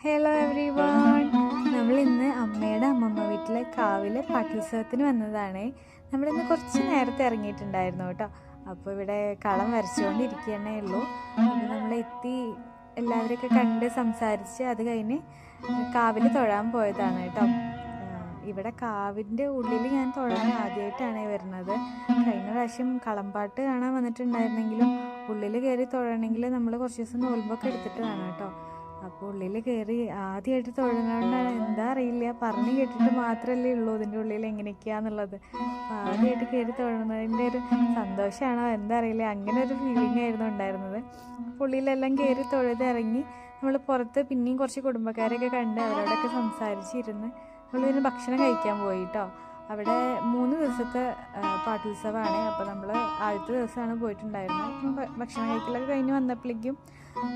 Hello every one. നമ്മളിന്ന് അമ്മയുടെ അമ്മമ്മ വീട്ടിലെ കാവിലെ പാട്ടുത്സവത്തിന് വന്നതാണ്. നമ്മളിന്ന് കുറച്ച് നേരത്തെ ഇറങ്ങിയിട്ടുണ്ടായിരുന്നു കേട്ടോ. അപ്പോൾ ഇവിടെ കളം വരച്ചുകൊണ്ടിരിക്കുകയെന്നേ ഉള്ളൂ. അപ്പോൾ നമ്മളെത്തി എല്ലാവരെയൊക്കെ കണ്ട് സംസാരിച്ച് അത് കഴിഞ്ഞ് കാവിൽ തൊഴാൻ പോയതാണ് കേട്ടോ. ഇവിടെ കാവിൻ്റെ ഉള്ളിൽ ഞാൻ തൊഴാൻ ആദ്യമായിട്ടാണ് വരുന്നത്. കഴിഞ്ഞ പ്രാവശ്യം കളമ്പാട്ട് കാണാൻ വന്നിട്ടുണ്ടായിരുന്നെങ്കിലും ഉള്ളിൽ കയറി തൊഴണമെങ്കിൽ നമ്മൾ കുറച്ച് ദിവസം നോൽമ്പൊക്കെ എടുത്തിട്ട് വേണം കേട്ടോ. അപ്പോൾ ഉള്ളിൽ കയറി ആദ്യമായിട്ട് തൊഴുന്നതുകൊണ്ടാണ് എന്താ അറിയില്ല, പറഞ്ഞു കേട്ടിട്ട് മാത്രമല്ലേ ഉള്ളൂ ഇതിൻ്റെ ഉള്ളിൽ എങ്ങനെയൊക്കെയാണെന്നുള്ളത്. അപ്പോൾ ആദ്യമായിട്ട് കയറി തൊഴുന്നതിൻ്റെ ഒരു സന്തോഷമാണോ എന്താ അറിയില്ല, അങ്ങനെ ഒരു ഫീലിംഗ് ആയിരുന്നു ഉണ്ടായിരുന്നത്. അപ്പോൾ ഉള്ളിലെല്ലാം കയറി തൊഴുതിറങ്ങി നമ്മൾ പുറത്ത് പിന്നെയും കുറച്ച് കുടുംബക്കാരെയൊക്കെ കണ്ട് അവരോടൊക്കെ സംസാരിച്ചിരുന്ന് നമ്മളിതിന് ഭക്ഷണം കഴിക്കാൻ പോയി കേട്ടോ. അവിടെ 3 ദിവസത്തെ പാട്ടുത്സവമാണ്. അപ്പോൾ നമ്മൾ ആദ്യത്തെ ദിവസമാണ് പോയിട്ടുണ്ടായിരുന്നത്. ഭക്ഷണം കഴിക്കലൊക്കെ കഴിഞ്ഞ് വന്നപ്പോഴേക്കും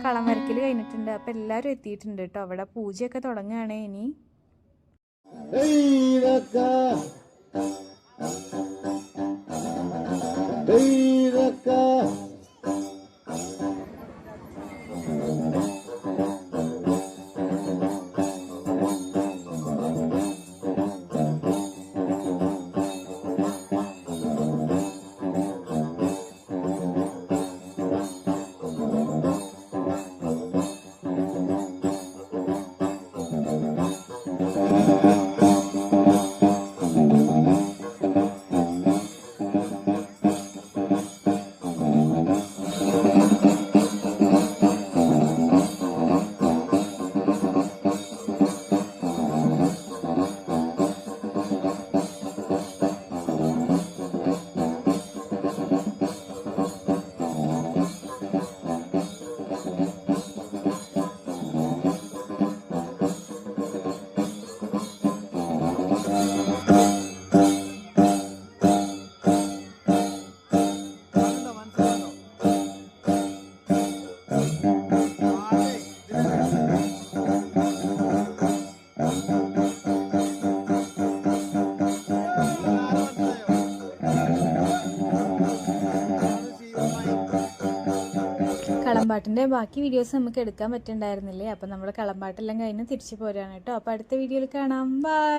കളം വരയ്ക്കൽ കഴിഞ്ഞിട്ടുണ്ട്. അപ്പോൾ എല്ലാവരും എത്തിയിട്ടുണ്ട് കേട്ടോ. അവിടെ പൂജയൊക്കെ തുടങ്ങുകയാണ് ഇനി. കളമ്പാട്ടിൻ്റെ ബാക്കി വീഡിയോസ് നമുക്ക് എടുക്കാൻ പറ്റുന്നുണ്ടായിരുന്നില്ലേ. അപ്പോൾ നമ്മൾ കളമ്പാട്ടെല്ലാം കഴിഞ്ഞ് തിരിച്ചു പോരാണ് കേട്ടോ. അപ്പോൾ അടുത്ത വീഡിയോയിൽ കാണാം. ബൈ.